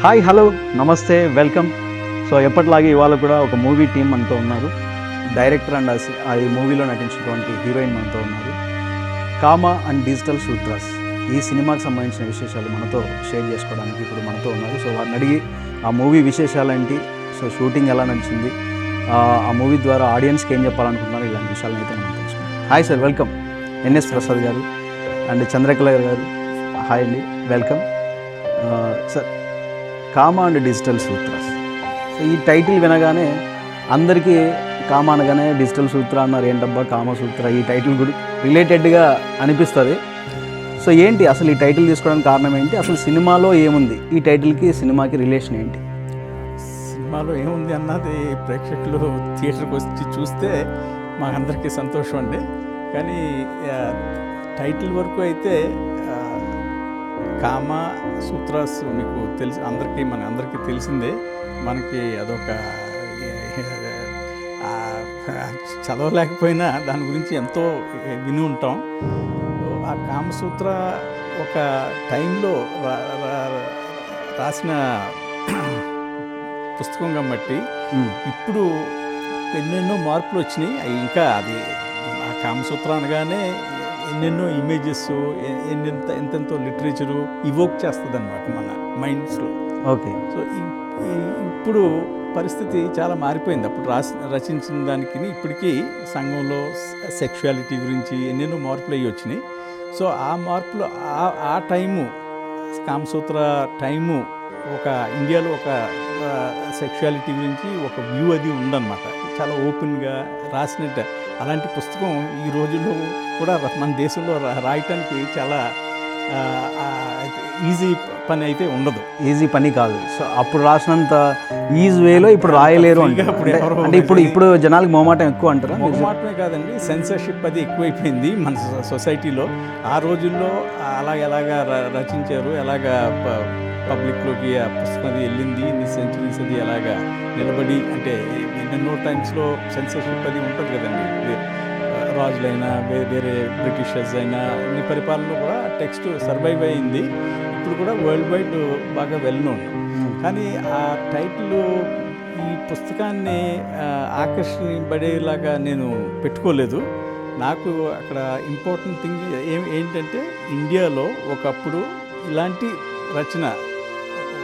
Hi hello నమస్తే welcome. So ఎప్పటిలాగే ఇవాళ కూడా ఒక మూవీ టీం మనతో ఉన్నారు. డైరెక్టర్ అండ్ ఈ మూవీలో నటించినటువంటి హీరోయిన్ మనతో ఉన్నారు. కామా అండ్ డిజిటల్ సూత్రాస్ ఈ సినిమాకి సంబంధించిన విశేషాలు మనతో షేర్ చేసుకోవడానికి ఇప్పుడు మనతో ఉన్నారు. సో వారిని అడిగి ఆ మూవీ విశేషాలేంటి, సో షూటింగ్ ఎలా నడిచింది, ఆ మూవీ ద్వారా ఆడియన్స్కి ఏం చెప్పాలనుకుంటున్నారు, ఇలాంటి విషయాలను అయితే మనం తెలుసుకుంటాం. Hi sir, welcome. N S Prasad garu and Chandrakala garu, hi అండి, welcome. Sir, Kama and digital sutras, so ఈ టైటిల్ వినగానే అందరికీ కామా అనగానే డిజిటల్ సూత్ర అన్నారు, ఏంటబ్బా కామసూత్ర, ఈ టైటిల్ కూడా రిలేటెడ్గా అనిపిస్తుంది. సో ఏంటి అసలు ఈ టైటిల్ తీసుకోవడానికి కారణం ఏంటి, అసలు సినిమాలో ఏముంది, ఈ టైటిల్కి సినిమాకి రిలేషన్ ఏంటి? సినిమాలో ఏముంది అన్నది ప్రేక్షకులు థియేటర్కి వచ్చి చూస్తే మాకందరికీ సంతోషం అండి. కానీ టైటిల్ వరకు అయితే కామా సూత్రాస్ మీకు తెలిసి అందరికీ తెలిసిందే. మనకి అదొక చదవలేకపోయినా దాని గురించి ఎంతో విని ఉంటాం. ఆ కామసూత్ర ఒక టైంలో రాసిన పుస్తకం కాబట్టి ఇప్పుడు ఎన్నెన్నో మార్పులు వచ్చినాయి. ఇంకా అది ఆ కామసూత్ర అనగానే ఎన్నెన్నో ఇమేజెస్, ఎంతెంతో లిటరేచరు ఇవోక్ చేస్తుంది అనమాట మన మైండ్స్లో. ఓకే. సో ఇప్పుడు పరిస్థితి చాలా మారిపోయింది. అప్పుడు రచించిన దానికి ఇప్పటికీ సంఘంలో సెక్షువాలిటీ గురించి ఎన్నెన్నో మార్పులు అయ్యి వచ్చినాయి. సో ఆ మార్పులు ఆ టైము కామసూత్ర టైము ఒక ఇండియాలో ఒక సెక్షువాలిటీ గురించి ఒక వ్యూ అది ఉందన్నమాట. చాలా ఓపెన్గా రాసినట్టు అలాంటి పుస్తకం ఈ రోజుల్లో కూడా మన దేశంలో రాయటానికి చాలా ఈజీ పని అయితే ఉండదు. ఈజీ పని కాదు. సో అప్పుడు రాసినంత ఈజీ వేలో ఇప్పుడు రాయలేరు అంటే ఇప్పుడు జనాలకు మొహమాటం ఎక్కువ అంటారా? మొహమాటమే కాదండి, సెన్సర్షిప్ అది ఎక్కువైపోయింది మన సొసైటీలో. ఆ రోజుల్లో ఎలాగా రచించారు, ఎలాగా పబ్లిక్లోకి ఆ పుస్తకం అది వెళ్ళింది, ఇన్ని సెంచురీస్ అది ఎలాగా నిలబడి, అంటే ఎన్నెన్నో టైమ్స్లో సెన్సర్షిప్ అది ఉంటుంది కదండి. రాజులైనా వేరే బ్రిటిషర్స్ అయినా ఇన్ని పరిపాలనలో కూడా టెక్స్ట్ సర్వైవ్ అయింది. ఇప్పుడు కూడా వరల్డ్ వైడ్ బాగా వెల్ నోన్. కానీ ఆ టైటిల్ ఈ పుస్తకాన్ని ఆకర్షింపబడేలాగా నేను పెట్టుకోలేదు. నాకు అక్కడ ఇంపార్టెంట్ థింగ్ ఏంటంటే ఇండియాలో ఒకప్పుడు ఇలాంటి రచన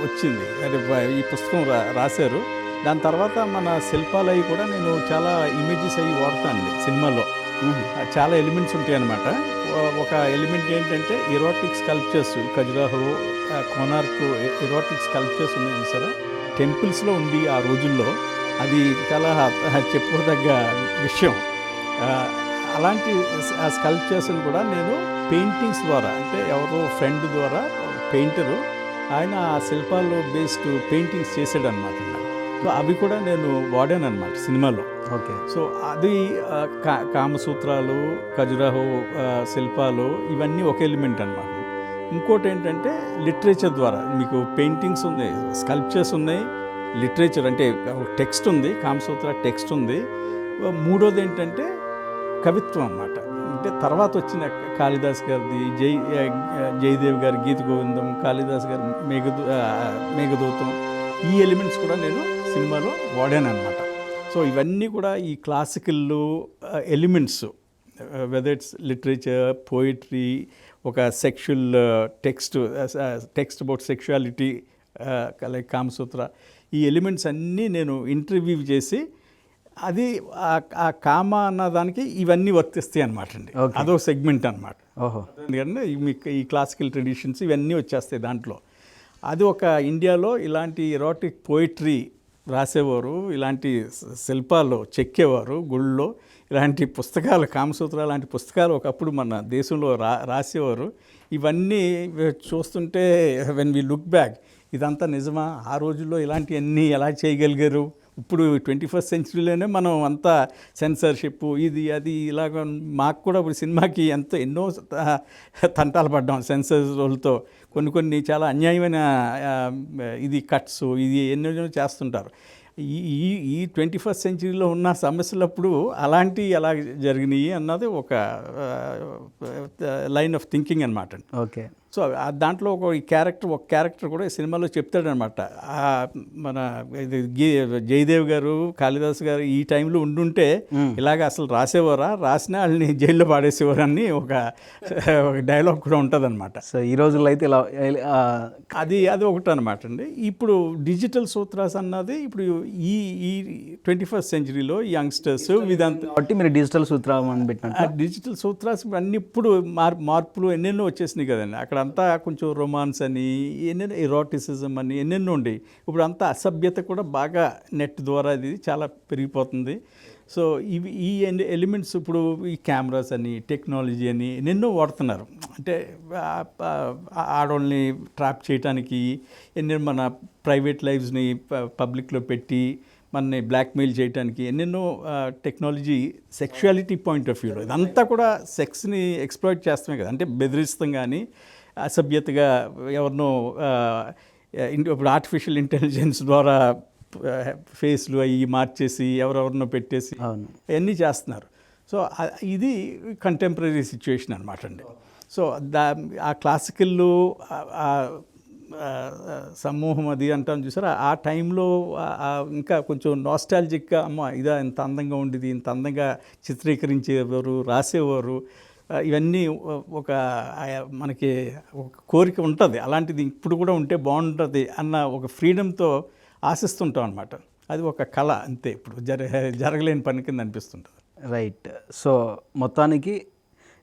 వచ్చింది, అంటే ఈ పుస్తకం రాశారు. దాని తర్వాత మన శిల్పాలు అవి కూడా నేను చాలా ఇమేజెస్ అవి వాడతానండి సినిమాలో. చాలా ఎలిమెంట్స్ ఉంటాయి అన్నమాట. ఒక ఎలిమెంట్ ఏంటంటే erotic sculptures, Khajuraho, Konark erotic sculptures ఉన్నాయి చూసారా, టెంపుల్స్లో ఉంది ఆ రోజుల్లో. అది చాలా చెప్పుకోదగ్గ విషయం. అలాంటి ఆ స్కల్ప్చర్స్ని కూడా నేను పెయింటింగ్స్ ద్వారా, అంటే ఎవరో ఫ్రెండ్ ద్వారా, పెయింటరు, ఆయన ఆ శిల్పాల్లో బేస్డ్ పెయింటింగ్స్ చేసాడనమాట. సో అవి కూడా నేను వాడాను అనమాట సినిమాలో. ఓకే. సో అది కామసూత్రాలు, ఖజురాహో శిల్పాలు ఇవన్నీ ఒక ఎలిమెంట్ అనమాట. ఇంకోటి ఏంటంటే లిటరేచర్ ద్వారా మీకు పెయింటింగ్స్ ఉన్నాయి, స్కల్ప్చర్స్ ఉన్నాయి, లిటరేచర్ అంటే టెక్స్ట్ ఉంది, కామసూత్ర టెక్స్ట్ ఉంది. మూడోది ఏంటంటే కవిత్వం అన్నమాట. అంటే తర్వాత వచ్చిన కాళిదాస్ గారిది జయదేవ్ గారి గీత గోవిందం, కాళిదాస్ గారి మేఘదూతం, ఈ ఎలిమెంట్స్ కూడా నేను సినిమాలో వాడాను అనమాట. సో ఇవన్నీ కూడా ఈ classical elements, whether it's literature, poetry, ఒక sexual text about sexuality like Kamasutra, ఈ ఎలిమెంట్స్ అన్నీ నేను ఇంటర్వ్యూ చేసి, అది ఆ కామ అన్న దానికి ఇవన్నీ వర్తిస్తాయి అనమాట అండి. అదో సెగ్మెంట్ అనమాట. ఎందుకంటే మీకు ఈ క్లాసికల్ ట్రెడిషన్స్ ఇవన్నీ వచ్చేస్తాయి దాంట్లో. అది ఒక ఇండియాలో ఇలాంటి ఎరోటిక్ పోయిట్రీ రాసేవారు, ఇలాంటి శిల్పాలు చెక్కేవారు గుళ్ళో, ఇలాంటి పుస్తకాలు, కామసూత్ర లాంటి పుస్తకాలు ఒకప్పుడు మన దేశంలో రాసేవారు. ఇవన్నీ చూస్తుంటే వెన్ వి లుక్ బ్యాక్, ఇదంతా నిజమా? ఆ రోజుల్లో ఇలాంటివన్నీ ఎలా చేయగలిగారు? ఇప్పుడు 21st సెంచరీలోనే మనం అంతా సెన్సర్షిప్ ఇది అది ఇలాగ, మాకు కూడా ఇప్పుడు సినిమాకి ఎన్నో తంటాలు పడ్డాం సెన్సర్స్ వాళ్ళతో. కొన్ని చాలా అన్యాయమైన ఇది కట్స్ ఇది ఎన్నో చేస్తుంటారు. ఈ 21st సెంచరీలో ఉన్న సమస్యలప్పుడు అలాంటి ఎలా జరిగినాయి అన్నది ఒక లైన్ ఆఫ్ థింకింగ్ అనమాట. ఓకే. సో దాంట్లో ఒక క్యారెక్టర్ కూడా ఈ సినిమాలో చెప్తాడనమాట. మన జయదేవ్ గారు, కాళిదాస్ గారు ఈ టైంలో ఉండుంటే ఇలాగ అసలు రాసేవారా, రాసినా వాళ్ళని జైల్లో పాడేసేవారు అని ఒక డైలాగ్ కూడా ఉంటుందన్నమాట. సో ఈ రోజుల్లో అయితే ఇలా అది ఒకటి అనమాట అండి. ఇప్పుడు డిజిటల్ సూత్రాస్ అన్నది ఇప్పుడు ఈ 21st సెంచరీలో యంగ్స్టర్స్ ఇదంతా కాబట్టి మీరు డిజిటల్ సూత్రం అని పెట్టినట్టు డిజిటల్ సూత్రాస్ అన్నీ ఇప్పుడు మార్పులు ఎన్నెన్నో వచ్చేసినాయి కదండి. అక్కడంతా కొంచెం రొమాన్స్ అని, ఎన్నెన్నో ఎరోటిసిజం అని ఎన్నెన్నో ఉండి, ఇప్పుడు అంతా అసభ్యత కూడా బాగా నెట్ ద్వారా ఇది చాలా పెరిగిపోతుంది. సో ఈ ఎలిమెంట్స్ ఇప్పుడు ఈ కెమెరాస్ అని, టెక్నాలజీ అని ఎన్నెన్నో వాడుతున్నారు. అంటే ఆడవాళ్ళని ట్రాప్ చేయడానికి ఎన్నెన్నో మన ప్రైవేట్ లైఫ్స్ని పబ్లిక్లో పెట్టి మనని బ్లాక్మెయిల్ చేయడానికి ఎన్నెన్నో టెక్నాలజీ సెక్షువాలిటీ పాయింట్ ఆఫ్ వ్యూలో ఇదంతా కూడా సెక్స్ని ఎక్స్ప్లాయిట్ చేస్తామే కదా. అంటే బెదిరిస్తాం కానీ అసభ్యతగా ఎవరినో ఇప్పుడు ఆర్టిఫిషియల్ ఇంటెలిజెన్స్ ద్వారా ఫేస్లు అవి మార్చేసి ఎవరెవరినో పెట్టేసి అవన్నీ చేస్తున్నారు. సో ఇది కంటెంపరీ సిచ్యువేషన్ అనమాట అండి. సో ఆ క్లాసికల్ సమూహం అది అంటాం చూసారా, ఆ టైంలో ఇంకా కొంచెం నాస్టాలజిక్గా అమ్మ ఇదా ఇంత అందంగా ఉండేది, ఇంత అందంగా చిత్రీకరించేవారు, రాసేవారు, ఇవన్నీ ఒక మనకి ఒక కోరిక ఉంటుంది. అలాంటిది ఇప్పుడు కూడా ఉంటే బాగుంటుంది అన్న ఒక ఫ్రీడమ్తో ఆశిస్తుంటాం అనమాట. అది ఒక కళ అంతే, ఇప్పుడు జరగలేని పని కింద అనిపిస్తుంటుంది. రైట్. సో మొత్తానికి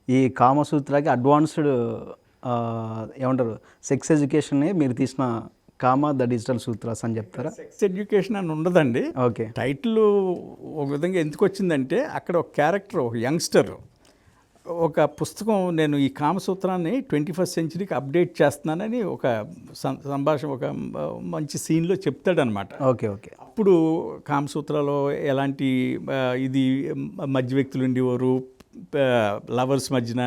ఈ కామసూత్రాకి అడ్వాన్స్డ్ ఏమంటారు సెక్స్ ఎడ్యుకేషన్ని మీరు తీసిన కామ ద డిజిటల్ సూత్రాస్ అని చెప్తారా? సెక్స్ ఎడ్యుకేషన్ అని ఉండదండి. ఓకే. టైటిల్ ఒక విధంగా ఎందుకు వచ్చిందంటే అక్కడ ఒక క్యారెక్టర్, ఒక యంగ్స్టర్ ఒక పుస్తకం, నేను ఈ కామసూత్రాన్ని 21st సెంచరీకి అప్డేట్ చేస్తున్నానని ఒక సంభాషణ ఒక మంచి సీన్లో చెప్తాడనమాట. Okay okay. అప్పుడు కామసూత్రాలో ఎలాంటి ఇది మధ్య వ్యక్తులు ఉండేవారు, లవర్స్ మధ్యన,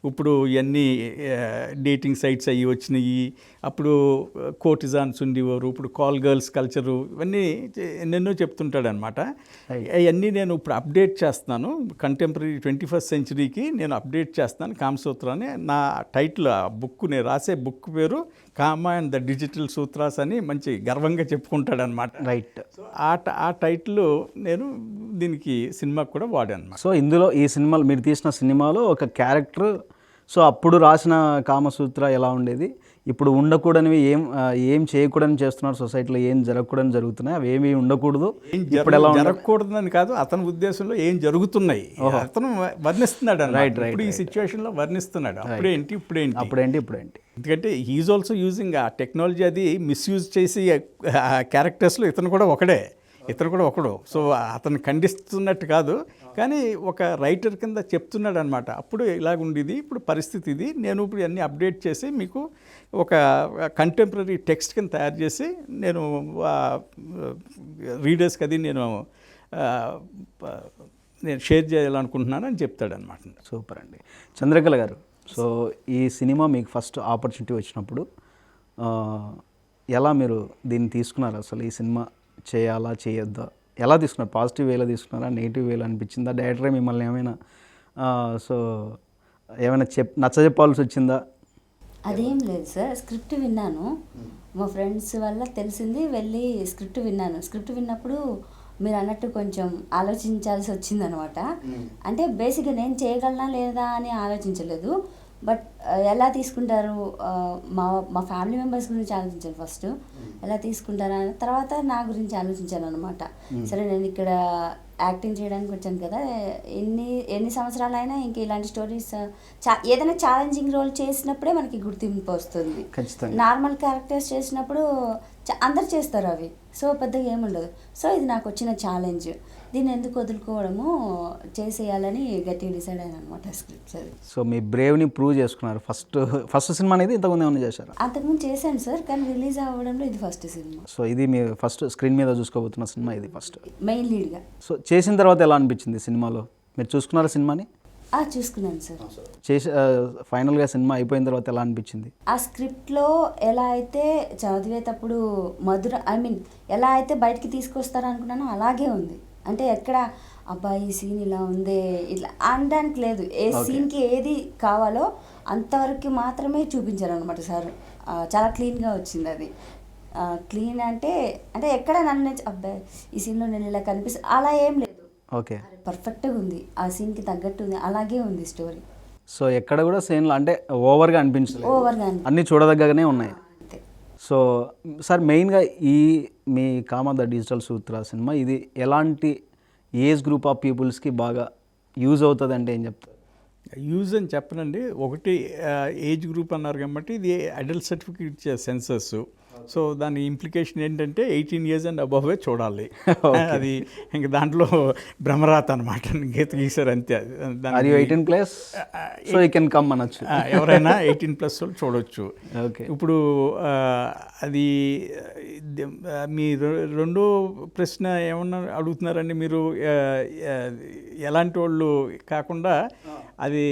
ఇప్పుడు ఇవన్నీ డేటింగ్ సైట్స్ అవి వచ్చినాయి, అప్పుడు కోర్టిజాన్స్ ఉండేవారు, ఇప్పుడు కాల్ గర్ల్స్ కల్చరు, ఇవన్నీ ఎన్నెన్నో చెప్తుంటాడు అనమాట. అవన్నీ నేను ఇప్పుడు అప్డేట్ చేస్తున్నాను, కంటెంపరీ 21st సెంచరీకి నేను అప్డేట్ చేస్తున్నాను కామసూత్రాన్ని. నా టైటిల్ ఆ బుక్, నేను రాసే బుక్ పేరు కామ అండ్ ద డిజిటల్ సూత్రాస్ అని మంచి గర్వంగా చెప్పుకుంటాడు అనమాట. రైట్. ఆ టైటిల్ నేను దీనికి సినిమాకి కూడా వాడాను అనమాట. సో ఇందులో ఈ సినిమాలో మీరు తీసిన సినిమాలో ఒక క్యారెక్టర్, సో అప్పుడు రాసిన కామసూత్ర ఎలా ఉండేది, ఇప్పుడు ఉండకూడనివి ఏం చేయకూడని చేస్తున్నారు, సొసైటీలో ఏం జరగకూడని జరుగుతున్నాయి, అవి ఏమి ఉండకూడదు, ఇప్పుడు ఎలా జరగకూడదని కాదు, అతని ఉద్దేశంలో ఏం జరుగుతున్నాయి అతను వర్ణిస్తున్నాడు. Right right. ఇప్పుడు ఈ సిచ్యువేషన్లో వర్ణిస్తున్నాడు. అప్పుడేంటి ఇప్పుడేంటి. ఎందుకంటే హీఈస్ ఆల్సో యూజింగ్ ఆ టెక్నాలజీ, అది మిస్యూజ్ చేసి క్యారెక్టర్స్లో ఇతను కూడా ఒకడు. సో అతను ఖండిస్తున్నట్టు కాదు, కానీ ఒక రైటర్ కింద చెప్తున్నాడు అనమాట. అప్పుడు ఇలాగుండేది, ఇప్పుడు పరిస్థితి ఇది, నేను ఇప్పుడు అన్నీ అప్డేట్ చేసి మీకు ఒక కంటెంపరీ టెక్స్ట్ కింద తయారు చేసి నేను రీడర్స్కి అది నేను షేర్ చేయాలనుకుంటున్నాను అని చెప్తాడనమాట. సూపర్ అండి. చంద్రకళ గారు, సో ఈ సినిమా మీకు ఫస్ట్ ఆపర్చునిటీ వచ్చినప్పుడు ఎలా మీరు దీన్ని తీసుకున్నారు? అసలు ఈ సినిమా చేయాలా చేయొద్దా ఎలా తీసుకున్నారు? పాజిటివ్ వేలో తీసుకున్నారా, నెగిటివ్ వేలో అనిపించిందా? డైరెక్టరే మిమ్మల్ని ఏమైనా నచ్చజెప్పాల్సి వచ్చిందా? అదేం లేదు సార్, స్క్రిప్ట్ విన్నాను, మా ఫ్రెండ్స్ వల్ల తెలిసింది, వెళ్ళి స్క్రిప్ట్ విన్నప్పుడు మీరు అన్నట్టు కొంచెం ఆలోచించాల్సి వచ్చిందనమాట. అంటే బేసిక్గా నేను చేయగలనా లేదా అని ఆలోచించలేదు, బట్ ఎలా తీసుకుంటారు, మా ఫ్యామిలీ మెంబర్స్ గురించి ఆలోచించాను ఫస్ట్, ఎలా తీసుకుంటారా, తర్వాత నా గురించి ఆలోచించాను అనమాట. సరే నేను ఇక్కడ యాక్టింగ్ చేయడానికి వచ్చాను కదా, ఎన్ని సంవత్సరాలైనా ఇంక ఇలాంటి స్టోరీస్ ఏదైనా ఛాలెంజింగ్ రోల్ చేసినప్పుడే మనకి గుర్తింపు వస్తుంది. నార్మల్ క్యారెక్టర్స్ చేసినప్పుడు అందరు చేస్తారు అవి, సో పెద్దగా ఏముండదు. సో ఇది నాకు వచ్చిన ఛాలెంజ్, దీన్ని ఎందుకు వదులుకోవడము, చేసేయాలని గట్టిగా డిసైడ్ అయ్యాను అనమాట స్క్రిప్ట్స్ అది. సో మీ బ్రేవ్ని ప్రూవ్ చేసుకున్నారు. ఫస్ట్ సినిమా అనేది ఇంతకుముందు ఏమైనా చేశారు? అంతకుముందు చేశాను సార్, కానీ రిలీజ్ అవ్వడంలో ఇది ఫస్ట్ సినిమా. సో ఇది మీ ఫస్ట్ స్క్రీన్ మీద చూసుకోబోతున్న సినిమా, ఇది ఫస్ట్ మెయిన్ లీడ్గా. సో చేసిన తర్వాత ఎలా అనిపించింది సినిమాలో? మీరు చూసుకున్నారా సినిమాని? చూసుకున్నాను సార్. ఫైనల్గా సినిమా అయిపోయిన తర్వాత ఎలా అనిపించింది? ఆ స్క్రిప్ట్లో ఎలా అయితే చదివేటప్పుడు ఎలా అయితే బయటికి తీసుకొస్తారనుకున్నానో అలాగే ఉంది. అంటే ఎక్కడ అబ్బాయి ఈ సీన్ ఇలా ఉందే ఇట్లా అనడానికి లేదు. ఏ సీన్కి ఏది కావాలో అంతవరకు మాత్రమే చూపించారు అనమాట సార్. చాలా క్లీన్గా వచ్చింది అది. క్లీన్ అంటే ఎక్కడ నన్ను అబ్బాయి ఈ సీన్లో నేను ఇలా కనిపిస్తా అలా ఏం లేదు. ఓకే, పర్ఫెక్ట్గా ఉంది, ఆ సీన్కి తగ్గట్టు ఉంది, అలాగే ఉంది స్టోరీ. సో ఎక్కడ కూడా సీన్లు అంటే ఓవర్గా అనిపించలేదు, అన్నీ చూడదగ్గనే ఉన్నాయి. అంతే. సో సార్ మెయిన్గా మీ కామ ద డిజిటల్ సూత్ర సినిమా ఇది ఎలాంటి ఏజ్ గ్రూప్ ఆఫ్ పీపుల్స్కి బాగా యూజ్ అవుతుంది అంటే ఏం చెప్తారు? యూజ్ అని చెప్పనండి. ఒకటి ఏజ్ గ్రూప్ అన్నారు కాబట్టి ఇది అడల్ట్ సర్టిఫికేట్ ఇచ్చే సెన్సస్. సో దాని ఇంప్లికేషన్ ఏంటంటే 18 years అండ్ అబోవే చూడాలి. అది ఇంక దాంట్లో భ్రమరాత అనమాట, గీత గీసారు అంతే. 18+ సో యూ కెన్ కమ్ అనొచ్చు, ఎవరైనా 18+ చూడవచ్చు. ఓకే, ఇప్పుడు అది మీ రెండో ప్రశ్న ఏమన్నా అడుగుతున్నారండి మీరు, ఎలాంటి వాళ్ళు కాకుండా అది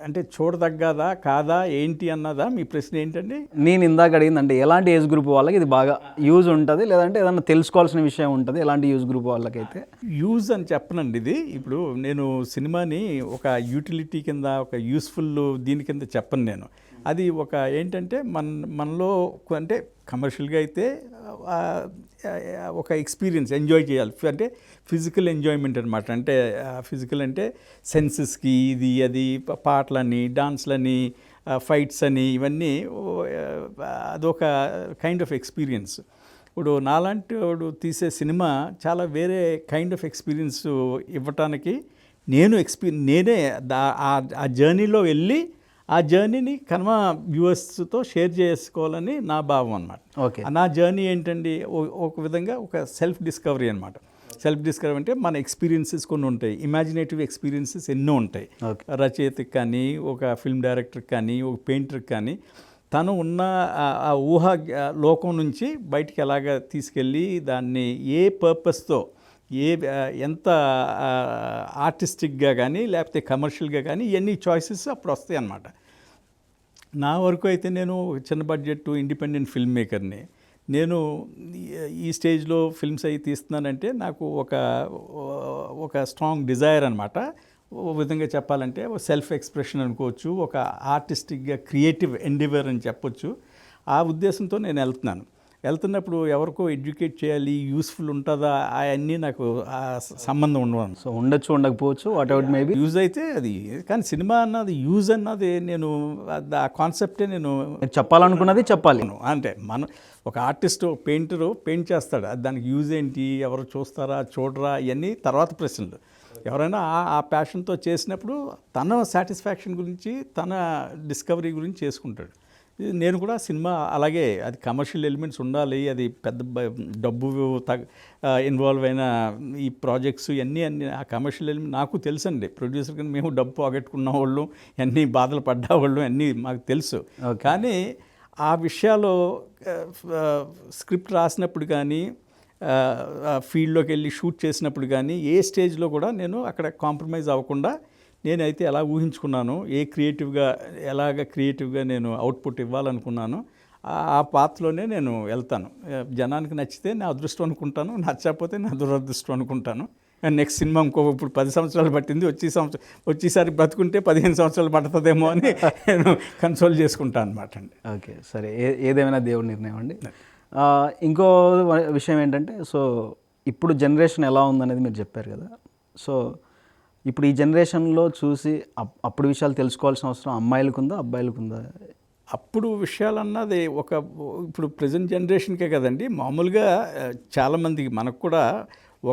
అంటే చూడదగ్గదా కాదా ఏంటి అన్నదా మీ ప్రశ్న ఏంటండి? నేను ఇందాక అడిగింది అంటే ఎలాంటి ఏజ్ గ్రూప్ వాళ్ళకి ఇది బాగా యూజ్ ఉంటుంది, లేదంటే ఏదన్నా తెలుసుకోవాల్సిన విషయం ఉంటుంది ఎలాంటి ఏజ్ గ్రూప్ వాళ్ళకైతే? యూజ్ అని చెప్పనండి. ఇది ఇప్పుడు నేను సినిమాని ఒక యూటిలిటీ కింద, ఒక యూస్ఫుల్ దీని కింద చెప్పను నేను. అది ఒక ఏంటంటే మనలో అంటే కమర్షియల్గా అయితే ఒక ఎక్స్పీరియన్స్ ఎంజాయ్ చేయాలి, అంటే ఫిజికల్ ఎంజాయ్మెంట్ అనమాట. అంటే ఫిజికల్ అంటే సెన్సెస్కి ఇది అది పాటలని, డాన్స్లని, ఫైట్స్ అని, ఇవన్నీ అదొక కైండ్ ఆఫ్ ఎక్స్పీరియన్స్. ఇప్పుడు నాలాంటి వాడు తీసే సినిమా చాలా వేరే కైండ్ ఆఫ్ ఎక్స్పీరియన్స్ ఇవ్వటానికి నేనే ఆ జర్నీలో వెళ్ళి ఆ జర్నీని కనుమ వ్యూవర్స్తో షేర్ చేసుకోవాలని నా భావం అనమాట. ఓకే, నా జర్నీ ఏంటండి, ఒక విధంగా ఒక సెల్ఫ్ డిస్కవరీ అనమాట. సెల్ఫ్ డిస్కవరీ అంటే మన ఎక్స్పీరియన్సెస్ కొన్ని ఉంటాయి, ఇమాజినేటివ్ ఎక్స్పీరియన్సెస్ ఎన్నో ఉంటాయి. రచయితకి కానీ, ఒక ఫిల్మ్ డైరెక్టర్కి కానీ, ఒక పెయింటర్కి కానీ, తను ఉన్న ఆ ఊహా లోకం నుంచి బయటికి ఎలాగ తీసుకెళ్ళి దాన్ని ఏ పర్పస్తో ఎంత ఆర్టిస్టిక్గా కానీ లేకపోతే కమర్షియల్గా కానీ ఇవన్నీ చాయిసెస్ అప్పుడు వస్తాయి అన్నమాట. నా వరకు అయితే నేను చిన్న బడ్జెట్ ఇండిపెండెంట్ ఫిల్మ్ మేకర్ని. నేను ఈ స్టేజ్లో ఫిల్మ్స్ అవి తీస్తున్నానంటే నాకు ఒక స్ట్రాంగ్ డిజైర్ అనమాట. ఓ విధంగా చెప్పాలంటే సెల్ఫ్ ఎక్స్ప్రెషన్ అనుకోవచ్చు, ఒక ఆర్టిస్టిక్గా క్రియేటివ్ ఎండివర్ అని చెప్పొచ్చు. ఆ ఉద్దేశంతో నేను వెళ్తున్నప్పుడు ఎవరికో ఎడ్యుకేట్ చేయాలి, యూస్ఫుల్ ఉంటుందా అవన్నీ నాకు సంబంధం ఉండవు. సో ఉండొచ్చు, ఉండకపోవచ్చు, వాట్ ఎవర్ మేబీ. యూజ్ అయితే అది, కానీ సినిమా అన్నది యూజ్ అన్నది నేను ఆ కాన్సెప్టే నేను చెప్పాలనుకున్నది చెప్పాలి. అంటే ఒక ఆర్టిస్ట్, పెయింటరు పెయింట్ చేస్తాడు, దానికి యూజ్ ఏంటి, ఎవరు చూస్తారా చూడరా ఇవన్నీ తర్వాత ప్రశ్నలు. ఎవరైనా ఆ ప్యాషన్తో చేసినప్పుడు తన సాటిస్ఫాక్షన్ గురించి, తన డిస్కవరీ గురించి చేసుకుంటాడు. నేను కూడా సినిమా అలాగే, అది కమర్షియల్ ఎలిమెంట్స్ ఉండాలి, అది పెద్ద డబ్బు ఇన్వాల్వ్ అయిన ఈ ప్రాజెక్ట్స్ ఇవన్నీ ఆ కమర్షియల్ ఎలిమెంట్ నాకు తెలుసండి. ప్రొడ్యూసర్ కానీ మేము డబ్బు పోగొట్టుకున్న వాళ్ళు, అన్నీ బాధలు పడ్డవాళ్ళు అన్నీ మాకు తెలుసు. కానీ ఆ విషయాలు స్క్రిప్ట్ రాసినప్పుడు కానీ, ఫీల్డ్లోకి వెళ్ళి షూట్ చేసినప్పుడు కానీ, ఏ స్టేజ్లో కూడా నేను అక్కడ కాంప్రమైజ్ అవ్వకుండా నేనైతే ఎలా ఊహించుకున్నాను, ఎలాగ క్రియేటివ్గా నేను అవుట్పుట్ ఇవ్వాలనుకున్నాను, ఆ పాత్రలోనే నేను వెళ్తాను. జనానికి నచ్చితే నా అదృష్టం అనుకుంటాను, నచ్చకపోతే నా దురదృష్టం అనుకుంటాను. నెక్స్ట్ సినిమా ఇప్పుడు 10 సంవత్సరాలు పట్టింది, వచ్చేసారి బతుకుంటే 15 సంవత్సరాలు పడుతుందేమో అని నేను కన్సోల్ చేసుకుంటాను అనమాట అండి. ఓకే, సరే, ఏదేమైనా దేవుడి నిర్ణయం అండి. ఇంకో విషయం ఏంటంటే, సో ఇప్పుడు జనరేషన్ ఎలా ఉందనేది మీరు చెప్పారు కదా. సో ఇప్పుడు ఈ జనరేషన్లో చూసి అప్పుడు విషయాలు తెలుసుకోవాల్సిన అవసరం అమ్మాయిలకు ఉందా, అబ్బాయిలకు ఉందా? అప్పుడు విషయాలు అన్నది ఇప్పుడు ప్రజెంట్ జనరేషన్కే కదండి, మామూలుగా చాలామందికి మనకు కూడా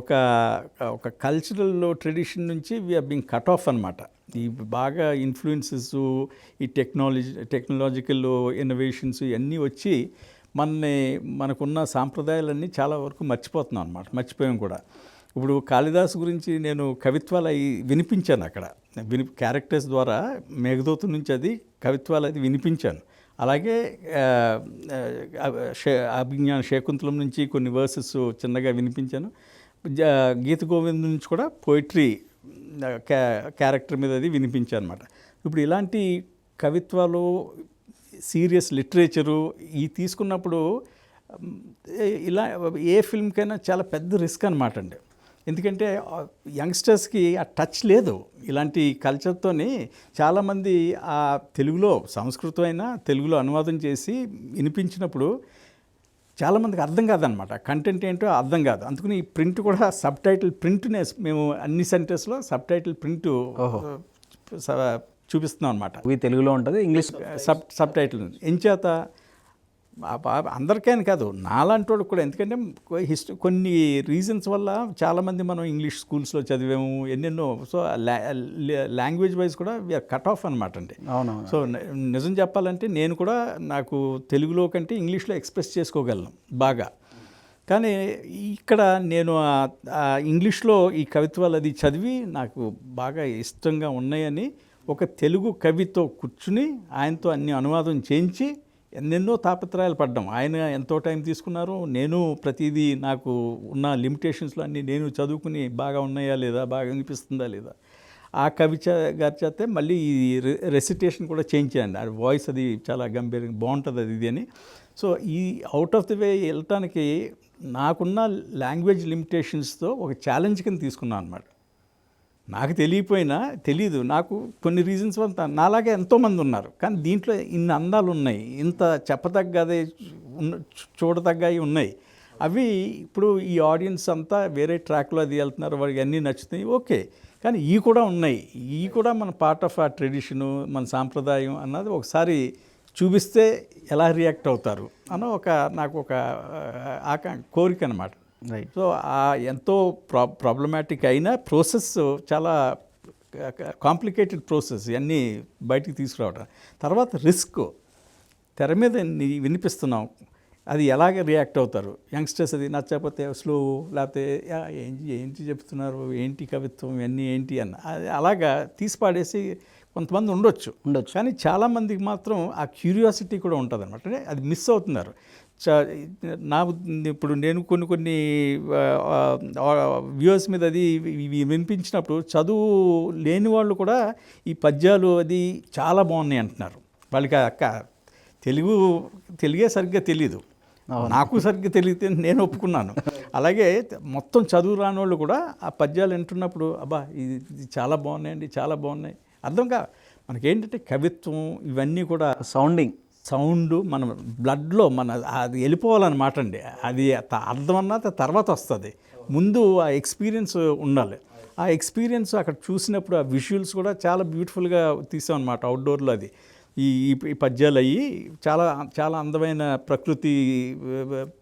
ఒక కల్చరల్ ట్రెడిషన్ నుంచి వీఆర్ బీయింగ్ కట్ ఆఫ్ అనమాట. ఈ బాగా ఇన్ఫ్లుయెన్సెస్, ఈ టెక్నాలజికల్ ఇన్నోవేషన్స్ ఇవన్నీ వచ్చి మనకున్న సాంప్రదాయాలన్నీ చాలా వరకు మర్చిపోయాం కూడా. ఇప్పుడు కాళిదాసు గురించి నేను కవిత్వాలు అవి వినిపించాను అక్కడ, క్యారెక్టర్స్ ద్వారా మేఘదూతం నుంచి అది కవిత్వాలు అది వినిపించాను. అలాగే అభిజ్ఞాన శకుంతలం నుంచి కొన్ని వర్సెస్ చిన్నగా వినిపించాను. గీత గోవిందం నుంచి కూడా పోయిటరీ క్యారెక్టర్ మీద అది వినిపించాను అనమాట. ఇప్పుడు ఇలాంటి కవిత్వాలు, సీరియస్ లిటరేచరు ఈ తీసుకున్నప్పుడు ఇలా ఏ ఫిల్మ్కైనా చాలా పెద్ద రిస్క్ అనమాట అండి. ఎందుకంటే యంగ్స్టర్స్కి ఆ టచ్ లేదు ఇలాంటి కల్చర్తోని. చాలామంది ఆ తెలుగులో సంస్కృతం అయినా తెలుగులో అనువాదం చేసి వినిపించినప్పుడు చాలామందికి అర్థం కాదనమాట, కంటెంట్ ఏంటో అర్థం కాదు. అందుకని ఈ ప్రింట్ కూడా సబ్ టైటిల్ ప్రింట్నే మేము అన్ని సెంటర్స్లో సబ్ టైటిల్ ప్రింట్ చూపిస్తున్నాం అనమాట. మూవీ తెలుగులో ఉంటుంది, ఇంగ్లీష్ సబ్ టైటిల్ ఎంచేత అందరికీ కాదు, నాలాంటి వాళ్ళకి కూడా. ఎందుకంటే కొన్ని రీజన్స్ వల్ల చాలామంది మనం ఇంగ్లీష్ స్కూల్స్లో చదివాము ఎన్నెన్నో. సో లాంగ్వేజ్ వైజ్ కూడా వీఆర్ కట్ ఆఫ్ అనమాట అండి. అవునవును. సో నిజం చెప్పాలంటే నేను కూడా నాకు తెలుగులో కంటే ఇంగ్లీష్లో ఎక్స్ప్రెస్ చేసుకోగలను బాగా. కానీ ఇక్కడ నేను ఇంగ్లీష్లో ఈ కవిత్వాలు అది చదివి నాకు బాగా ఇష్టంగా ఉన్నాయని ఒక తెలుగు కవితో కూర్చుని ఆయనతో అన్ని అనువాదం చేయించి ఎన్నెన్నో తాపత్రయాలు పడ్డాం. ఆయన ఎంతో టైం తీసుకున్నారు, నేను ప్రతిదీ నాకు ఉన్న లిమిటేషన్స్లో అన్నీ నేను చదువుకుని బాగా ఉన్నాయా లేదా, బాగా అనిపిస్తుందా లేదా, ఆ కవి గారి చేస్తే మళ్ళీ ఈ రెసిటేషన్ కూడా చేంజ్ చేయండి. ఆ వాయిస్ అది చాలా గంభీరంగా బాగుంటుంది అది ఇది అని. సో ఈ అవుట్ ఆఫ్ ది వే వెళ్ళటానికి నాకున్న లాంగ్వేజ్ లిమిటేషన్స్తో ఒక ఛాలెంజ్ కింద తీసుకున్నాను అనమాట. నాకు తెలీదు, నాకు కొన్ని రీజన్స్ వల్ల నాలాగే ఎంతోమంది ఉన్నారు, కానీ దీంట్లో ఇన్ని అందాలు ఉన్నాయి, ఇంత చెప్పదగ్గదే చూడదగ్గవి ఉన్నాయి. అవి ఇప్పుడు ఈ ఆడియన్స్ అంతా వేరే ట్రాక్లో అది వెళ్తున్నారు, వాడికి అన్నీ నచ్చుతాయి, ఓకే. కానీ ఈ కూడా ఉన్నాయి, ఈ కూడా మన పార్ట్ ఆఫ్ ఆ ట్రెడిషను, మన సాంప్రదాయం అన్నది ఒకసారి చూపిస్తే ఎలా రియాక్ట్ అవుతారు అన్న నాకు ఒక కోరిక అనమాట. రైట్. సో ఎంతో ప్రాబ్లమాటిక్ అయిన ప్రాసెస్, చాలా కాంప్లికేటెడ్ ప్రాసెస్ ఇవన్నీ బయటికి తీసుకురావడం. తర్వాత రిస్క్, తెర మీద వినిపిస్తున్నాం, అది ఎలాగ రియాక్ట్ అవుతారు యంగ్స్టర్స్, అది నచ్చకపోతే స్లో, లేకపోతే ఏంటి చెప్తున్నారు, ఏంటి కవిత్వం, ఇవన్నీ ఏంటి అన్న అది అలాగా తీసి పాడేసి కొంతమంది ఉండొచ్చు. కానీ చాలామందికి మాత్రం ఆ క్యూరియాసిటీ కూడా ఉంటుంది అనమాట. అంటే అది మిస్ అవుతున్నారు. ఇప్పుడు నేను కొన్ని వ్యూవర్స్ మీద అది వినిపించినప్పుడు చదువు లేని వాళ్ళు కూడా ఈ పద్యాలు అది చాలా బాగున్నాయి అంటున్నారు. వాళ్ళకి తెలుగే సరిగ్గా తెలీదు, నాకు సరిగ్గా తెలియతే నేను ఒప్పుకున్నాను. అలాగే మొత్తం చదువు రాని వాళ్ళు కూడా ఆ పద్యాలు వింటున్నప్పుడు అబ్బా ఇది చాలా బాగున్నాయండి, చాలా బాగున్నాయి. అర్థంగా మనకేంటంటే కవిత్వం ఇవన్నీ కూడా సౌండ్ మన బ్లడ్లో అది వెళ్ళిపోవాలన్నమాట అండి. అది అర్థం అన్నది తర్వాత వస్తుంది, ముందు ఆ ఎక్స్పీరియన్స్ ఉండాలి. ఆ ఎక్స్పీరియన్స్ అక్కడ చూసినప్పుడు ఆ విజువల్స్ కూడా చాలా బ్యూటిఫుల్గా తీసాం అనమాట. అవుట్డోర్లో అది ఈ పద్యాలు అయ్యి చాలా చాలా అందమైన ప్రకృతి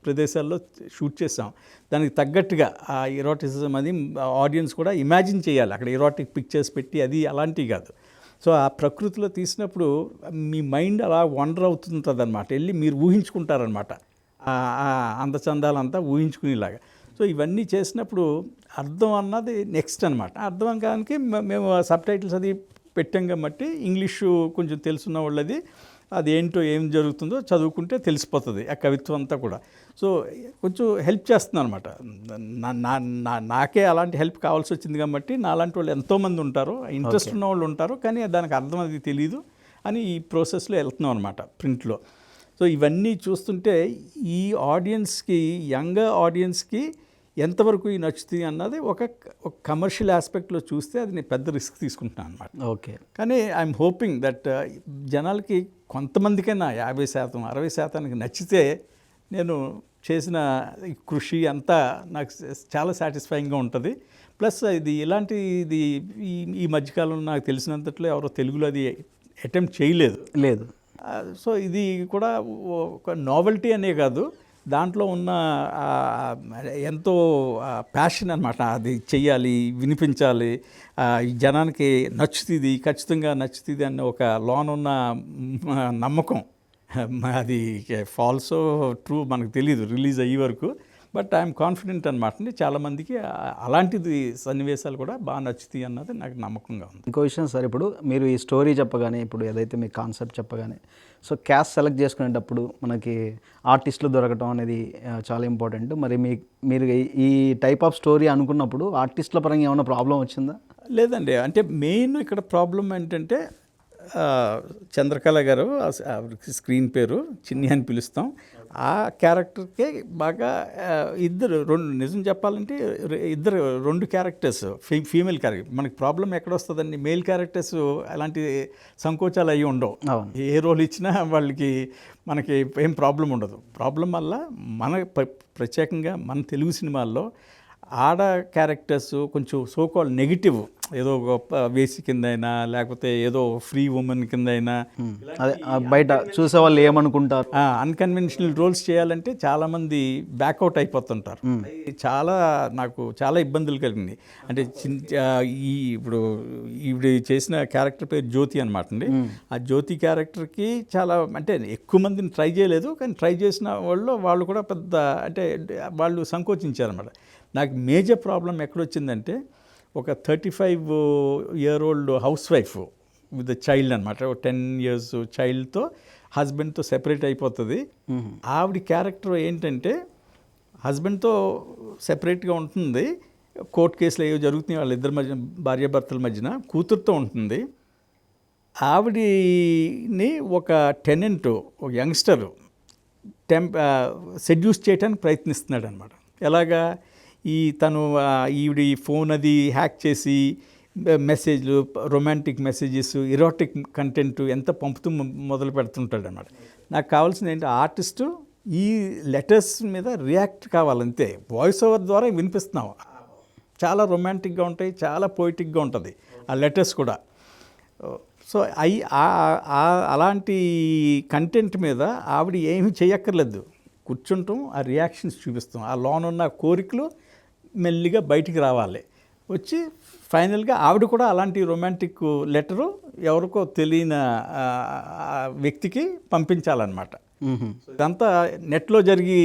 ప్రదేశాల్లో షూట్ చేసాం. దానికి తగ్గట్టుగా ఆ ఎరోటిసిజం అది ఆడియన్స్ కూడా ఇమాజిన్ చేయాలి, అక్కడ ఎరోటిక్ పిక్చర్స్ పెట్టి అది అలాంటివి కాదు. సో ఆ ప్రకృతిలో తీసినప్పుడు మీ మైండ్ అలా వండర్ అవుతుంటుంది అనమాట, వెళ్ళి మీరు ఊహించుకుంటారనమాట అందచందాలంతా ఊహించుకునేలాగా. సో ఇవన్నీ చేసినప్పుడు అర్థం అన్నది నెక్స్ట్ అనమాట. అర్థం కానికి మేము సబ్ టైటిల్స్ అది పెట్టాం కాబట్టి ఇంగ్లీషు కొంచెం తెలుసున్న వాళ్ళది అది ఏంటో ఏం జరుగుతుందో చదువుకుంటే తెలిసిపోతుంది ఆ కవిత్వం అంతా కూడా. సో కొంచెం హెల్ప్ చేస్తున్నాను అనమాట. నాకే అలాంటి హెల్ప్ కావాల్సి వచ్చింది కాబట్టి నాలాంటి వాళ్ళు ఎంతోమంది ఉంటారు, ఇంట్రెస్ట్ ఉన్న వాళ్ళు ఉంటారు, కానీ దానికి అర్థం అది తెలియదు అని ఈ ప్రాసెస్లో వెళ్తున్నాం అనమాట ప్రింట్లో. సో ఇవన్నీ చూస్తుంటే ఈ ఆడియన్స్కి, యంగ్ ఆడియన్స్కి ఎంతవరకు ఈ నచ్చుతుంది అన్నది ఒక కమర్షియల్ ఆస్పెక్ట్లో చూస్తే అది నేను పెద్ద రిస్క్ తీసుకుంటున్నాను అనమాట. ఓకే. కానీ ఐఎమ్ హోపింగ్ దట్ జనాలకి కొంతమందికైనా 50%, 60% నచ్చితే నేను చేసిన కృషి అంతా నాకు చాలా సాటిస్ఫైయింగ్గా ఉంటుంది. ప్లస్ ఇది ఇలాంటిది ఈ మధ్యకాలంలో నాకు తెలిసినంతట్లో ఎవరో తెలుగులో అది అటెంప్ట్ చేయలేదు. సో ఇది కూడా ఒక నావెల్టీ అనే కాదు, దాంట్లో ఉన్న ఎంతో ప్యాషన్ అనమాట. అది చెయ్యాలి, వినిపించాలి, జనానికి నచ్చుతుంది, ఖచ్చితంగా నచ్చుతుంది అన్న ఒక లోన్ ఉన్న నమ్మకం. అది ఫాల్సో ట్రూ మనకు తెలియదు రిలీజ్ అయ్యే వరకు, బట్ ఐఎమ్ కాన్ఫిడెంట్ అనమాట. చాలామందికి అలాంటిది సన్నివేశాలు కూడా బాగా నచ్చుతాయి అన్నది నాకు నమ్మకంగా ఉంది. ఇంకో విషయం సార్, ఇప్పుడు మీరు ఈ స్టోరీ చెప్పగానే, ఇప్పుడు ఏదైతే మీ కాన్సెప్ట్ చెప్పగానే, సో క్యాస్ట్ సెలెక్ట్ చేసుకునేటప్పుడు మనకి ఆర్టిస్టులు దొరకటం అనేది చాలా ఇంపార్టెంట్. మరి మీరు ఈ టైప్ ఆఫ్ స్టోరీ అనుకున్నప్పుడు ఆర్టిస్టుల పరంగా ఏమైనా ప్రాబ్లం వచ్చిందా? లేదండి, అంటే మెయిన్ ఇక్కడ ప్రాబ్లం ఏంటంటే చంద్రకళ గారు, స్క్రీన్ పేరు చిన్ని అని పిలుస్తాం, ఆ క్యారెక్టర్కే బాగా ఇద్దరు నిజం చెప్పాలంటే ఇద్దరు 2 క్యారెక్టర్స్ ఫీమేల్ క్యారెక్టర్. మనకి ప్రాబ్లం ఎక్కడ వస్తుందండి, మేల్ క్యారెక్టర్స్ అలాంటి సంకోచాలు అవి ఉండవు. ఏ రోల్ ఇచ్చినా వాళ్ళకి మనకి ఏం ప్రాబ్లం ఉండదు. ప్రాబ్లం వల్ల మన ప్రత్యేకంగా మన తెలుగు సినిమాల్లో ఆడ క్యారెక్టర్స్ కొంచెం సోకాల్ నెగిటివ్, ఏదో గొప్ప వేసి కింద అయినా లేకపోతే ఏదో ఫ్రీ ఉమెన్ కింద అయినా అదే బయట చూసే వాళ్ళు ఏమనుకుంటారు, అన్కన్వెన్షనల్ రోల్స్ చేయాలంటే చాలామంది బ్యాక్అవుట్ అయిపోతుంటారు. చాలా నాకు చాలా ఇబ్బందులు కలిగింది. అంటే ఇప్పుడు ఈవిడ చేసిన క్యారెక్టర్ పేరు జ్యోతి అనమాట అండి. ఆ జ్యోతి క్యారెక్టర్కి చాలా అంటే ఎక్కువ మందిని ట్రై చేయలేదు, కానీ ట్రై చేసిన వాళ్ళు కూడా పెద్ద అంటే వాళ్ళు సంకోచించారన్నమాట. నాకు మేజర్ ప్రాబ్లం ఎక్కడొచ్చిందంటే ఒక 35-year-old house wife with child అనమాట, 10 years చైల్డ్తో హస్బెండ్తో సెపరేట్ అయిపోతుంది. ఆవిడ క్యారెక్టర్ ఏంటంటే హస్బెండ్తో సెపరేట్గా ఉంటుంది, కోర్టు కేసులు ఏవో జరుగుతున్నాయి వాళ్ళిద్దరి మధ్య, భార్యాభర్తల మధ్యన, కూతురుతో ఉంటుంది. ఆవిడని ఒక టెనెంట్, ఒక యంగ్స్టర్ సెడ్యూస్ చేయడానికి ప్రయత్నిస్తున్నాడు అనమాట. ఎలాగా తను ఈవిడ ఫోన్ అది హ్యాక్ చేసి మెసేజ్లు, రొమాంటిక్ మెసేజెస్, ఇరోటిక్ కంటెంట్ ఎంత పంపుతూ మొదలు పెడుతుంటాడు అనమాట. నాకు కావాల్సింది ఏంటి, ఆర్టిస్టు ఈ లెటర్స్ మీద రియాక్ట్ కావాలంతే. వాయిస్ ఓవర్ ద్వారా వినిపిస్తున్నాం, చాలా రొమాంటిక్గా ఉంటాయి, చాలా పోయిటిక్గా ఉంటుంది ఆ లెటర్స్ కూడా. సో అలాంటి కంటెంట్ మీద ఆవిడ ఏమీ చేయక్కర్లేదు, కూర్చుంటాం, ఆ రియాక్షన్స్ చూపిస్తాం, ఆ లోన్ ఉన్న కోరికలు మెల్లిగా బయటికి రావాలి. వచ్చి ఫైనల్గా ఆవిడ కూడా అలాంటి రొమాంటిక్ లెటరు ఎవరికో తెలియని వ్యక్తికి పంపించాలన్నమాట. ఇదంతా నెట్లో జరిగి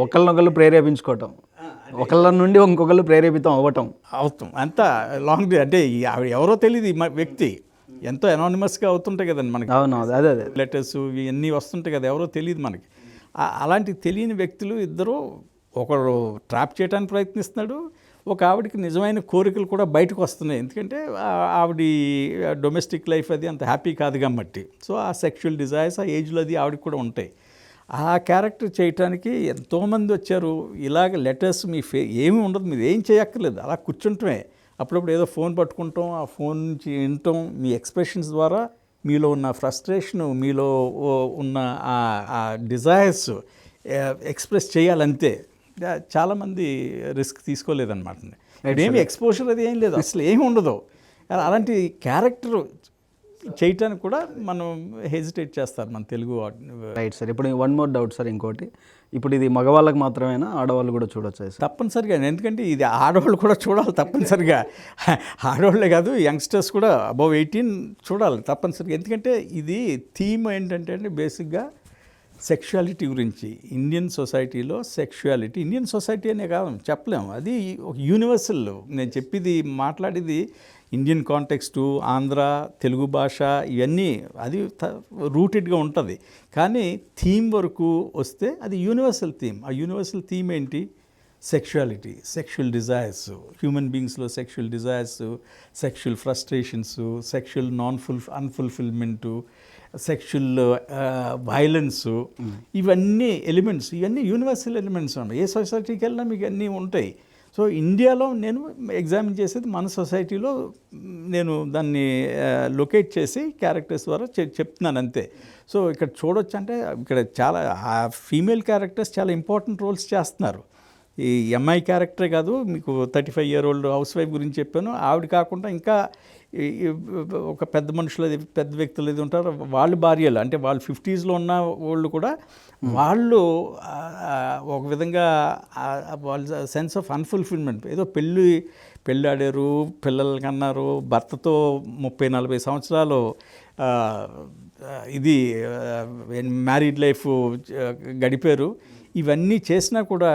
ఒకళ్ళనొకళ్ళు ప్రేరేపించుకోవటం, ఒకళ్ళ నుండి ఇంకొకళ్ళు ప్రేరేపితం అవుతాం అంతా లాంగ్ అంటే ఆవిడ ఎవరో తెలియదు ఈ వ్యక్తి, ఎంతో అనానిమస్గా అవుతుంటాయి కదండి మనకి. అవును, అదే లెటర్స్ ఇవన్నీ వస్తుంటాయి కదా, ఎవరో తెలియదు మనకి. అలాంటి తెలియని వ్యక్తులు ఇద్దరు, ఒకరు ట్రాప్ చేయడానికి ప్రయత్నిస్తున్నాడు, ఒక ఆవిడకి నిజమైన కోరికలు కూడా బయటకు వస్తున్నాయి. ఎందుకంటే ఆవిడ డొమెస్టిక్ లైఫ్ అది అంత హ్యాపీ కాదు కాబట్టి. సో ఆ సెక్షువల్ డిజైర్స్ ఆ ఏజ్లో అది ఆవిడకి కూడా ఉంటాయి. ఆ క్యారెక్టర్ చేయటానికి ఎంతోమంది వచ్చారు. ఇలాగ లెటర్స్ ఏమీ ఉండదు, మీరు ఏం చేయక్కర్లేదు, అలా కూర్చుంటమే. అప్పుడప్పుడు ఏదో ఫోన్ పట్టుకుంటాం, ఆ ఫోన్ నుంచి వినటం, మీ ఎక్స్ప్రెషన్స్ ద్వారా మీలో ఉన్న ఫ్రస్ట్రేషను, మీలో ఉన్న ఆ డిజైర్స్ ఎక్స్ప్రెస్ చేయాలంతే. చాలామంది రిస్క్ తీసుకోలేదన్నమాట. ఏమి ఎక్స్పోజర్ అది ఏం లేదు, అసలు ఏమి ఉండదు. అలాంటి క్యారెక్టర్ చేయటానికి కూడా మనం హెజిటేట్ చేస్తారు మన తెలుగు. Right sir. ఇప్పుడు 1 more డౌట్ సార్, ఇంకోటి, ఇప్పుడు ఇది మగవాళ్ళకి మాత్రమేనా, ఆడవాళ్ళు కూడా చూడొచ్చు సార్? తప్పనిసరిగా, ఎందుకంటే ఇది ఆడవాళ్ళు కూడా చూడాలి తప్పనిసరిగా. ఆడవాళ్ళే కాదు, యంగ్స్టర్స్ కూడా అబవ్ 18 చూడాలి తప్పనిసరిగా. ఎందుకంటే ఇది థీమ్ ఏంటంటే అండి, బేసిక్గా సెక్షువాలిటీ గురించి. ఇండియన్ సొసైటీలో సెక్షువాలిటీ, ఇండియన్ సొసైటీ అనే కాదు చెప్పలేము, అది ఒక యూనివర్సల్. నేను చెప్పేది మాట్లాడేది ఇండియన్ కాంటెక్స్టు, ఆంధ్ర, తెలుగు భాష, ఇవన్నీ అది రూటెడ్గా ఉంటుంది. కానీ థీమ్ వరకు వస్తే అది యూనివర్సల్ థీమ్. ఆ యూనివర్సల్ థీమ్ ఏంటి, సెక్షువాలిటీ, సెక్షువల్ డిజైర్స్, హ్యూమన్ బీయింగ్స్లో sexual desires, sexual frustrations, sexual unfulfilment, sexual violence, ఇవన్నీ ఎలిమెంట్స్, ఇవన్నీ యూనివర్సల్ ఎలిమెంట్స్ ఉన్నాయి. ఏ సొసైటీకి వెళ్ళినా మీకు అన్నీ ఉంటాయి. సో ఇండియాలో నేను ఎగ్జామిన్ చేసేది మన సొసైటీలో, నేను దాన్ని లొకేట్ చేసి క్యారెక్టర్స్ ద్వారా చెప్తున్నాను అంతే. సో ఇక్కడ చూడొచ్చు అంటే ఇక్కడ చాలా ఫీమేల్ క్యారెక్టర్స్ చాలా ఇంపార్టెంట్ రోల్స్ చేస్తున్నారు. ఈ ఎంఐ క్యారెక్టరే కాదు, మీకు 35-year-old హౌస్ వైఫ్ గురించి చెప్పాను, ఆవిడ కాకుండా ఇంకా ఒక పెద్ద మనుషులు, పెద్ద వ్యక్తులు ఏది ఉంటారో వాళ్ళు భార్యలు, అంటే వాళ్ళు 50sలో ఉన్న వాళ్ళు కూడా, వాళ్ళు ఒక విధంగా వాళ్ళ సెన్స్ ఆఫ్ అన్ఫుల్ఫిల్మెంట్, ఏదో పెళ్ళాడారు, పిల్లలు కన్నారు, భర్తతో 30-40 సంవత్సరాలు ఇది మ్యారీడ్ లైఫ్ గడిపారు. ఇవన్నీ చేసినా కూడా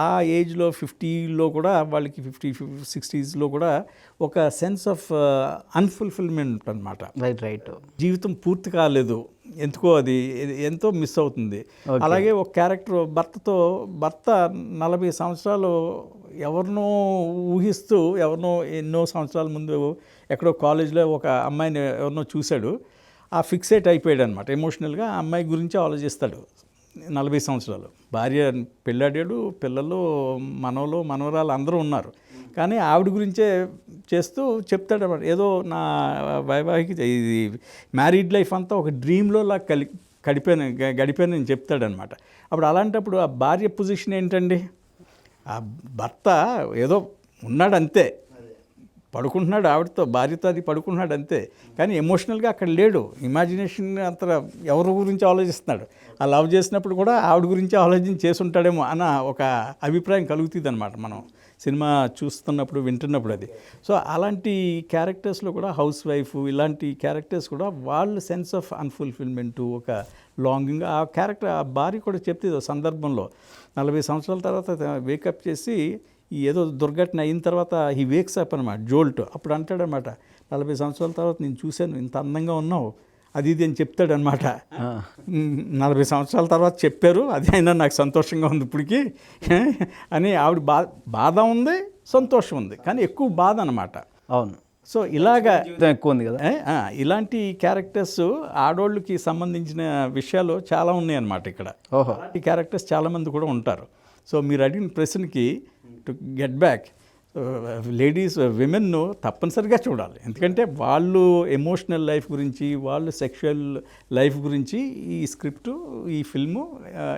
ఆ ఏజ్లో 50లో కూడా వాళ్ళకి 50-60sలో కూడా ఒక సెన్స్ ఆఫ్ అన్ఫుల్ఫిల్మెంట్ అనమాట. రైట్. జీవితం పూర్తి కాలేదు, ఎందుకో అది ఎంతో మిస్ అవుతుంది. అలాగే ఒక క్యారెక్టర్ భర్త 40 సంవత్సరాలు ఎవరినో ఊహిస్తూ, ఎవరినో ఎన్నో సంవత్సరాల ముందు ఎక్కడో కాలేజ్లో ఒక అమ్మాయిని ఎవరినో చూశాడు, ఆ ఫిక్సేట్ అయిపోయాడు అనమాట. ఎమోషనల్గా ఆ అమ్మాయి గురించి ఆలోచిస్తాడు. 40 సంవత్సరాలు, భార్య పెళ్ళాడాడు, పిల్లలు మనవలు మనవరాలు అందరూ ఉన్నారు. కానీ ఆవిడ గురించే చేస్తూ చెప్తాడు అన్నమాట. ఏదో నా వైవాహిక ఇది మ్యారీడ్ లైఫ్ అంతా ఒక డ్రీమ్లో లా గడిపానని చెప్తాడనమాట. అప్పుడు అలాంటప్పుడు ఆ భార్య పొజిషన్ ఏంటండి? ఆ భర్త ఏదో ఉన్నాడు అంతే, పడుకుంటున్నాడు ఆవిడతో, భార్యతో అది పడుకుంటున్నాడు అంతే, కానీ ఎమోషనల్గా అక్కడ లేడు. ఇమాజినేషన్ అంత ఎవరి గురించి ఆలోచిస్తున్నాడు. ఆ లవ్ చేసినప్పుడు కూడా ఆవిడ గురించి ఆలోచించి చేసుంటాడేమో అన్న ఒక అభిప్రాయం కలుగుతుంది అనమాట మనం సినిమా చూస్తున్నప్పుడు వింటున్నప్పుడు అది. సో అలాంటి క్యారెక్టర్స్లో కూడా హౌస్ వైఫ్ ఇలాంటి క్యారెక్టర్స్ కూడా వాళ్ళ సెన్స్ ఆఫ్ అన్ఫుల్ఫిల్మెంటు, ఒక లాంగింగ్, ఆ క్యారెక్టర్ ఆ భార్య కూడా చెప్తుంది ఒక సందర్భంలో 40 సంవత్సరాల తర్వాత వేకప్ చేసి ఏదో దుర్ఘటన అయిన తర్వాత ఈ వేక్స్ అప్ అనమాట, జోల్ట్. అప్పుడు అంటాడనమాట, 40 సంవత్సరాల తర్వాత నేను చూశాను, ఇంత అందంగా ఉన్నావు అది ఇది అని చెప్తాడనమాట. 40 సంవత్సరాల తర్వాత చెప్పారు, అది అయినా నాకు సంతోషంగా ఉంది ఇప్పటికి అని. ఆవిడ బాధ ఉంది, సంతోషం ఉంది, కానీ ఎక్కువ బాధ అనమాట. అవును. సో ఇలాగా ఎక్కువ ఉంది కదా. ఇలాంటి క్యారెక్టర్స్ ఆడోళ్ళకి సంబంధించిన విషయాలు చాలా ఉన్నాయన్నమాట ఇక్కడ. ఓహో. ఈ క్యారెక్టర్స్ చాలామంది కూడా ఉంటారు. సో మీరు అడిగిన ప్రశ్నకి టు గెట్ బ్యాక్, లేడీస్ విమెన్ను తప్పనిసరిగా చూడాలి. ఎందుకంటే వాళ్ళు ఎమోషనల్ లైఫ్ గురించి, వాళ్ళు సెక్షువల్ లైఫ్ గురించి ఈ స్క్రిప్ట్, ఈ ఫిల్ము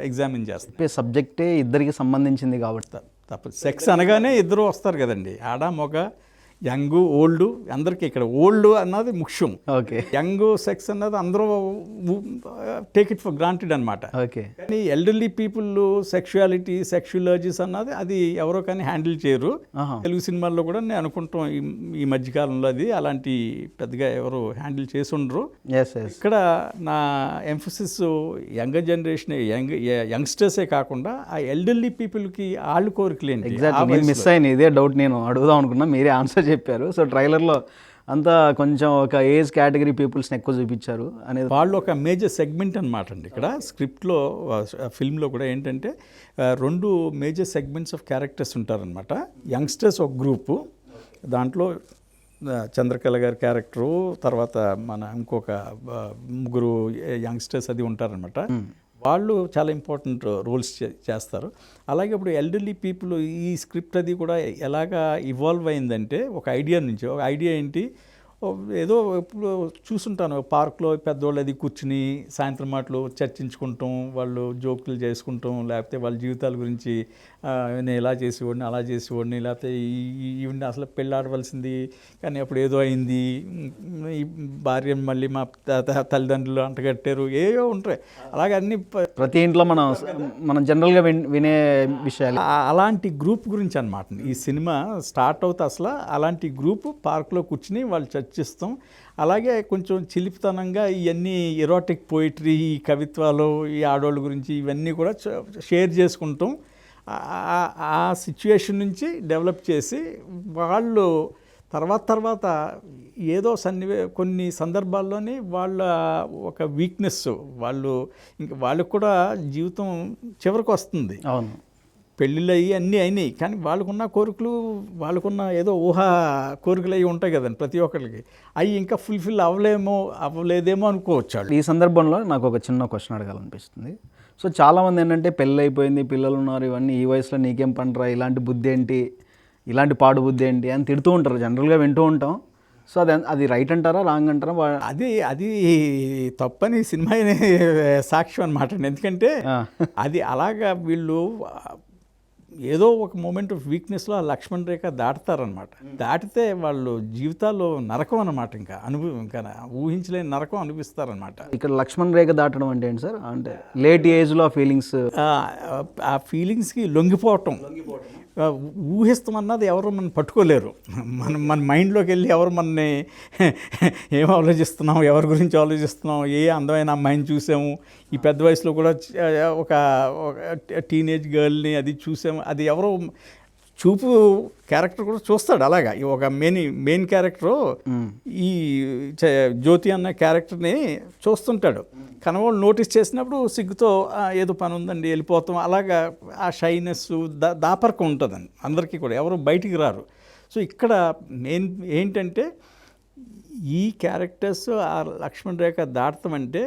ఎగ్జామిన్ చేస్తారు. సబ్జెక్టే ఇద్దరికి సంబంధించింది కాబట్టి తప్ప సెక్స్ అనగానే ఇద్దరు వస్తారు కదండి, ఆడ మగ, యంగ్ ఓల్డ్, అందరికీ ఇక్కడ ఓల్డ్ అన్నది ముఖ్యం. ఓకే. యంగ్ సెక్స్ అన్నది అందరూ టేక్ ఇట్ ఫర్ గ్రాంటెడ్ అనమాట. ఓకే. కానీ ఎల్డర్లీ పీపుల్ సెక్షువాలిటీ, సెక్షువలజీస్ అన్నది అది ఎవరో కానీ హ్యాండిల్ చేయరు. తెలుగు సినిమాల్లో కూడా నేను అనుకుంటాం ఈ మధ్యకాలంలో అది అలాంటి పెద్దగా ఎవరు హ్యాండిల్ చేసి ఉండరు. ఇక్కడ నా ఎంఫసిస్ యంగర్ జనరేషన్, యంగ్స్టర్సే కాకుండా ఆ ఎల్డర్లీ పీపుల్కి వాళ్ళు కోరికలు ఏంటి. ఎగ్జాక్ట్లీ మిస్ అయిన ఇదే డౌట్ నేను అడుగుదాం అనుకున్నా, మీరే ఆన్సర్ చెప్పారు. సో ట్రైలర్లో అంతా కొంచెం ఒక ఏజ్ కేటగిరీ పీపుల్స్ని ఎక్కువ చూపించారు అనేది. వాళ్ళు ఒక మేజర్ సెగ్మెంట్ అనమాట అండి. ఇక్కడ స్క్రిప్ట్లో, ఫిల్మ్లో కూడా ఏంటంటే 2 మేజర్ సెగ్మెంట్స్ ఆఫ్ క్యారెక్టర్స్ ఉంటారనమాట. యంగ్స్టర్స్ ఒక గ్రూపు, దాంట్లో చంద్రకళ గారి క్యారెక్టరు, తర్వాత మన ఇంకొక 3 యంగ్స్టర్స్ అది ఉంటారనమాట. వాళ్ళు చాలా ఇంపార్టెంట్ రోల్స్ చేస్తారు. అలాగే ఇప్పుడు ఎల్డర్లీ పీపుల్ ఈ స్క్రిప్ట్ అది కూడా ఎలాగా ఇవాల్వ్ అయిందంటే, ఒక ఐడియా నుంచి, ఒక ఐడియా ఏంటి, ఏదో ఇప్పుడు చూసుంటాను పార్క్లో పెద్దవాళ్ళు అది కూర్చుని సాయంత్రం మాటలు చర్చించుకుంటాం, వాళ్ళు జోకులు చేసుకుంటాం, లేకపోతే వాళ్ళ జీవితాల గురించి నేను ఇలా చేసేవాడిని, అలా చేసేవాడిని, లేకపోతే ఈవిని అసలు పెళ్ళాడవలసింది కానీ అప్పుడు ఏదో అయింది, ఈ భార్యను మళ్ళీ మా తల్లిదండ్రులు అంటగట్టారు, ఏవో ఉంటాయి. అలాగే అన్ని ప్రతి ఇంట్లో మనం జనరల్గా వినే విషయాలు. అలాంటి గ్రూప్ గురించి అనమాట ఈ సినిమా స్టార్ట్ అవుతా. అసలు అలాంటి గ్రూప్ పార్క్లో కూర్చుని వాళ్ళు చర్చిస్తాం. అలాగే కొంచెం చిలిపితనంగా ఇవన్నీ ఎరోటిక్ పోయిటరీ, ఈ కవిత్వాలు, ఈ ఆడవాళ్ళ గురించి ఇవన్నీ కూడా షేర్ చేసుకుంటాం. ఆ సిచ్యుయేషన్ నుంచి డెవలప్ చేసి వాళ్ళు తర్వాత ఏదో కొన్ని సందర్భాల్లోనే వాళ్ళ ఒక వీక్నెస్, వాళ్ళకు కూడా జీవితం చివరికి వస్తుంది. అవును. పెళ్ళిళ్ళు అయ్యి అన్నీ అయినాయి, కానీ వాళ్ళకున్న కోరికలు, వాళ్ళకున్న ఏదో కోరికలు అవి ఉంటాయి కదండి ప్రతి ఒక్కరికి, అవి ఇంకా ఫుల్ఫిల్ అవ్వలేదేమో అనుకోవచ్చు వాళ్ళు. ఈ సందర్భంలో నాకు ఒక చిన్న క్వశ్చన్ అడగాలనిపిస్తుంది. సో చాలామంది ఏంటంటే పెళ్ళి అయిపోయింది, పిల్లలు ఉన్నారు, ఇవన్నీ ఈ వయసులో నీకేం పనిరా, ఇలాంటి బుద్ధి ఏంటి, ఇలాంటి పాడు బుద్ధి ఏంటి అని తిడుతూ ఉంటారు, జనరల్గా వింటూ ఉంటాం. సో అది రైట్ అంటారా, రాంగ్ అంటారా? అది తప్పని సినిమా సాక్ష్యం అనమాట. ఎందుకంటే అది అలాగా వీళ్ళు ఏదో ఒక మూమెంట్ ఆఫ్ వీక్నెస్లో ఆ లక్ష్మణ్ రేఖ దాటుతారనమాట. దాటితే వాళ్ళు జీవితాల్లో నరకం అనమాట, ఇంకా ఊహించలేని నరకం అనిపిస్తారనమాట. ఇక్కడ లక్ష్మణ్ రేఖ దాటడం అంటే ఏంటి సార్? అంటే లేట్ ఏజ్లో ఆ ఫీలింగ్స్కి లొంగిపోవటం, ఊహిస్తామన్నది ఎవరు మనం పట్టుకోలేరు. మన మైండ్లోకి వెళ్ళి ఎవరు మనని ఏం ఆలోచిస్తున్నాం, ఎవరి గురించి ఆలోచిస్తున్నాం, ఏ అందమైన అమ్మాయిని చూసాము, ఈ పెద్ద వయసులో కూడా ఒక టీనేజ్ గర్ల్ని అది చూసాము, అది ఎవరో చూపు క్యారెక్టర్ కూడా చూస్తాడు. అలాగా ఒక మెయిన్ క్యారెక్టరు ఈ జ్యోతి అన్న క్యారెక్టర్ని చూస్తుంటాడు. కనవాళ్ళు నోటీస్ చేసినప్పుడు సిగ్గుతో ఏదో పని ఉందండి వెళ్ళిపోతాం, అలాగా ఆ షైనెస్ దాపరకం ఉంటుందండి అందరికీ కూడా, ఎవరు బయటికి రారు. సో ఇక్కడ మెయిన్ ఏంటంటే ఈ క్యారెక్టర్స్ ఆ లక్ష్మణ్ రేఖ దాటం అంటే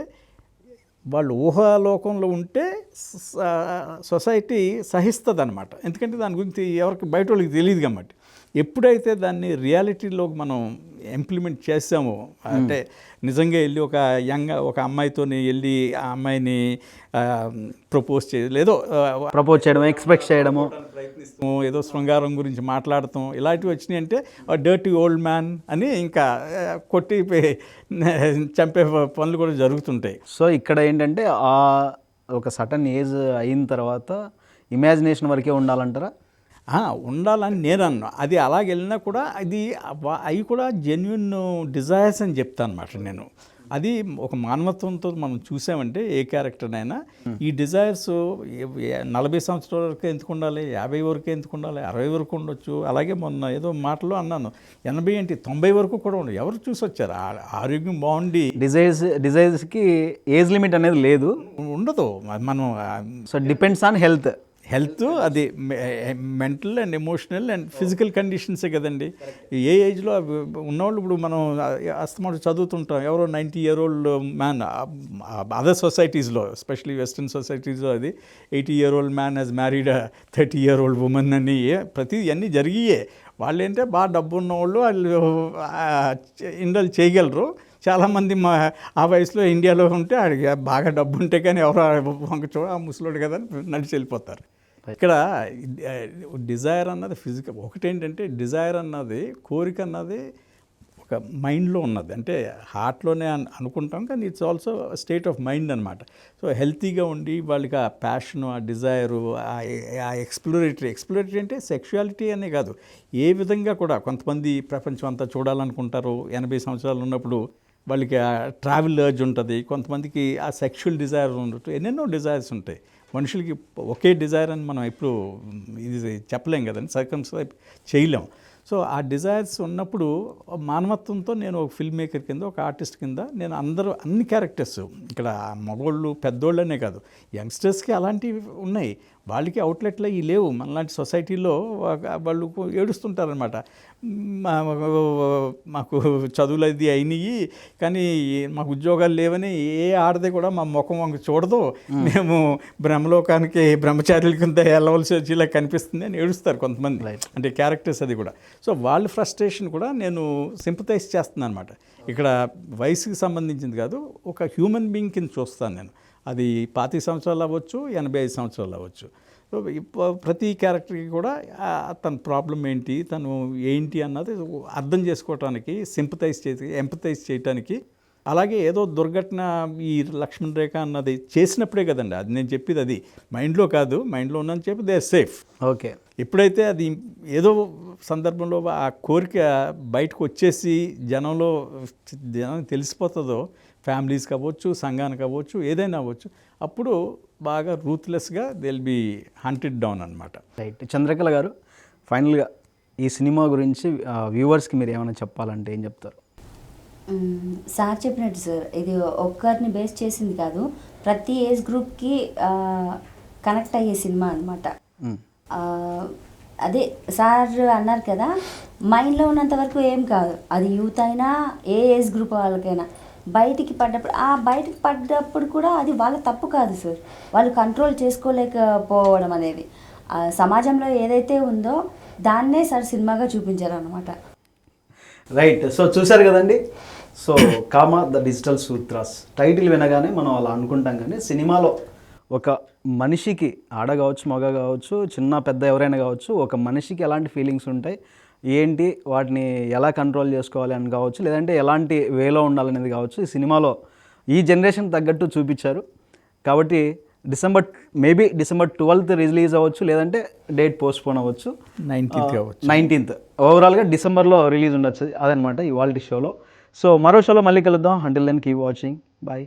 వాళ్ళు ఊహాలోకంలో ఉంటే సొసైటీ సహిస్తుంది అనమాట. ఎందుకంటే దాని గురించి ఎవరికి బయట వాళ్ళకి తెలియదు కాబట్టి. ఎప్పుడైతే దాన్ని రియాలిటీలోకి మనం ఇంప్లిమెంట్ చేసామో, అంటే నిజంగా వెళ్ళి ఒక అమ్మాయితోని వెళ్ళి ఆ అమ్మాయిని ప్రపోజ్ లేదో ప్రపోజ్ చేయడం, ఎక్స్పెక్ట్ చేయడము, ప్రయత్నిస్తాము, ఏదో శృంగారం గురించి మాట్లాడతాం, ఇలాంటివి వచ్చినాయి అంటే డర్టీ ఓల్డ్ మ్యాన్ అని ఇంకా కొట్టి చంపే పనులు కూడా జరుగుతుంటాయి. సో ఇక్కడ ఏంటంటే ఆ ఒక సటన్ ఏజ్ అయిన తర్వాత ఇమాజినేషన్ వరకే ఉండాలంటారా? ఉండాలని నేను అన్నా. అది అలాగ వెళ్ళినా కూడా అవి కూడా జెన్యున్ డిజైర్స్ అని చెప్తాను అనమాట నేను. అది ఒక మానవత్వంతో మనం చూసామంటే ఏ క్యారెక్టర్నైనా ఈ డిజైర్స్ 40 సంవత్సరాల వరకు ఎందుకు ఉండాలి, 50 వరకు ఎందుకు ఉండాలి, 60 వరకు ఉండొచ్చు. అలాగే మొన్న ఏదో మాటలో అన్నాను 80 ఏంటి 90 వరకు కూడా ఉండదు. ఎవరు చూసి వచ్చారు? ఆరోగ్యం బాగుండి డిజైర్స్కి ఏజ్ లిమిట్ అనేది లేదు, ఉండదు. మనం సో డిపెండ్స్ ఆన్ హెల్త్. అది mental and emotional and physical కండిషన్సే కదండి. ఏ ఏజ్లో ఉన్నవాళ్ళు ఇప్పుడు మనం అస్తమాటు చదువుతుంటాం. ఎవరో 90 year old మ్యాన్ అదర్ సొసైటీస్లో, ఎస్పెషలీ వెస్ట్రన్ సొసైటీస్లో అది 80 year old man has married 30 year old women అని ప్రతి అన్నీ జరిగియే. వాళ్ళు ఏంటంటే బాగా డబ్బు ఉన్నవాళ్ళు, వాళ్ళు ఇండల్ చేయగలరు. చాలామంది ఆ వయసులో ఇండియాలో ఉంటే బాగా డబ్బు ఉంటే కానీ ఎవరో వంక చూడ ఆ ముసలోడు కదా నడిచి వెళ్ళిపోతారు. ఇక్కడ డిజైర్ అన్నది ఫిజికల్. ఒకటేంటంటే డిజైర్ అన్నది, కోరిక అన్నది ఒక మైండ్లో ఉన్నది, అంటే హార్ట్లోనే అనుకుంటాం, కానీ it's also state of mind అనమాట. సో హెల్తీగా ఉండి వాళ్ళకి ఆ ప్యాషను, ఆ డిజైరు, ఆ ఎక్స్ప్లోరేటరీ అంటే సెక్షువాలిటీ అనే కాదు, ఏ విధంగా కూడా. కొంతమంది ప్రపంచం అంతా చూడాలనుకుంటారు 80 సంవత్సరాలు ఉన్నప్పుడు, వాళ్ళకి ఆ ట్రావెల్ అర్జ్ ఉంటుంది. కొంతమందికి ఆ సెక్షువల్ డిజైర్ ఉండదు. ఎన్నెన్నో డిజైర్స్ ఉంటాయి మనుషులకి. ఒకే డిజైర్ అని మనం ఎప్పుడు ఇది చెప్పలేం కదండి, సర్కమ్స్క్రైబ్ చేయలేం. సో ఆ డిజైర్స్ ఉన్నప్పుడు మానవత్వంతో నేను ఒక ఫిల్మ్ మేకర్ కింద, ఒక ఆర్టిస్ట్ కింద నేను అన్ని క్యారెక్టర్స్, ఇక్కడ మగవాళ్ళు పెద్దోళ్ళనే కాదు, యంగ్స్టర్స్కి అలాంటివి ఉన్నాయి. వాళ్ళకి అవుట్లెట్లు ఇవి లేవు. మనలాంటి సొసైటీలో వాళ్ళు ఏడుస్తుంటారనమాట, మాకు చదువులు అది అయినాయి కానీ మాకు ఉద్యోగాలు లేవని. ఏ ఆడదే కూడా మా ముఖం వంక చూడదు, మేము బ్రహ్మలోకానికి బ్రహ్మచారుల కింద వెళ్ళవలసి వచ్చేలా కనిపిస్తుంది అని ఏడుస్తారు కొంతమంది, అంటే క్యారెక్టర్స్. అది కూడా సో వాళ్ళ ఫ్రస్ట్రేషన్ కూడా నేను సింపథైజ్ చేస్తున్నాను అనమాట. ఇక్కడ వయసుకి సంబంధించింది కాదు, ఒక హ్యూమన్ బీయింగ్ కింద చూస్తాను నేను. అది 25 సంవత్సరాలు అవ్వచ్చు, 85 సంవత్సరాలు అవ్వచ్చు. సో ప్రతి క్యారెక్టర్కి కూడా తన ప్రాబ్లం ఏంటి, తను ఏంటి అన్నది అర్థం చేసుకోవటానికి, ఎంపథైజ్ చేయటానికి. అలాగే ఏదో దుర్ఘటన ఈ లక్ష్మణ్ రేఖ అన్నది చేసినప్పుడే కదండి, అది నేను చెప్పేది అది మైండ్లో కాదు. మైండ్లో ఉందని చెప్పి దే ఆర్ సేఫ్. ఓకే. ఎప్పుడైతే అది ఏదో సందర్భంలో ఆ కోరిక బయటకు వచ్చేసి జనానికి తెలిసిపోతుందో, ఫ్యామిలీస్కి అవ్వచ్చు, సంఘానికి అవ్వచ్చు, ఏదైనా అవ్వచ్చు, అప్పుడు బాగా రూత్లెస్గా they will be hunted down అనమాట. రైట్. చంద్రకళ గారు, ఫైనల్గా ఈ సినిమా గురించి వ్యూవర్స్కి మీరు ఏమైనా చెప్పాలంటే ఏం చెప్తారు? సార్ చెప్పినట్టు సార్, ఇది ఒక్కరిని బేస్ చేసింది కాదు, ప్రతి ఏజ్ గ్రూప్కి కనెక్ట్ అయ్యే సినిమా అనమాట. అదే సార్ అన్నారు కదా, మైండ్లో ఉన్నంత వరకు ఏం కాదు, అది యూత్ అయినా ఏ ఏజ్ గ్రూప్ వాళ్ళకైనా. బయటికి పడ్డప్పుడు కూడా అది వాళ్ళ తప్పు కాదు సార్, వాళ్ళు కంట్రోల్ చేసుకోలేకపోవడం అనేది సమాజంలో ఏదైతే ఉందో దాన్నే సార్ సినిమాగా చూపించారనమాట. రైట్. సో చూశారు కదండి. So comma the digital sutras title వినగానే మనం అలా అనుకుంటాం, కానీ సినిమాలో ఒక మనిషికి, ఆడ కావచ్చు, మగ కావచ్చు, చిన్న పెద్ద ఎవరైనా కావచ్చు, ఒక మనిషికి ఎలాంటి ఫీలింగ్స్ ఉంటాయి, ఏంటి వాటిని ఎలా కంట్రోల్ చేసుకోవాలి అని కావచ్చు, లేదంటే ఎలాంటి వేలో ఉండాలనేది కావచ్చు, ఈ సినిమాలో ఈ జనరేషన్ తగ్గట్టు చూపించారు. కాబట్టి మేబీ డిసెంబర్ 12th రిలీజ్ అవ్వచ్చు, లేదంటే డేట్ పోస్ట్పోన్ అవ్వచ్చు, 19th. ఓవరాల్గా డిసెంబర్లో రిలీజ్ ఉండొచ్చు. అదనమాట ఇవాల్టి షోలో. సో మరో షోలో మళ్ళీ కలుద్దాం. Until then keep watching. Bye.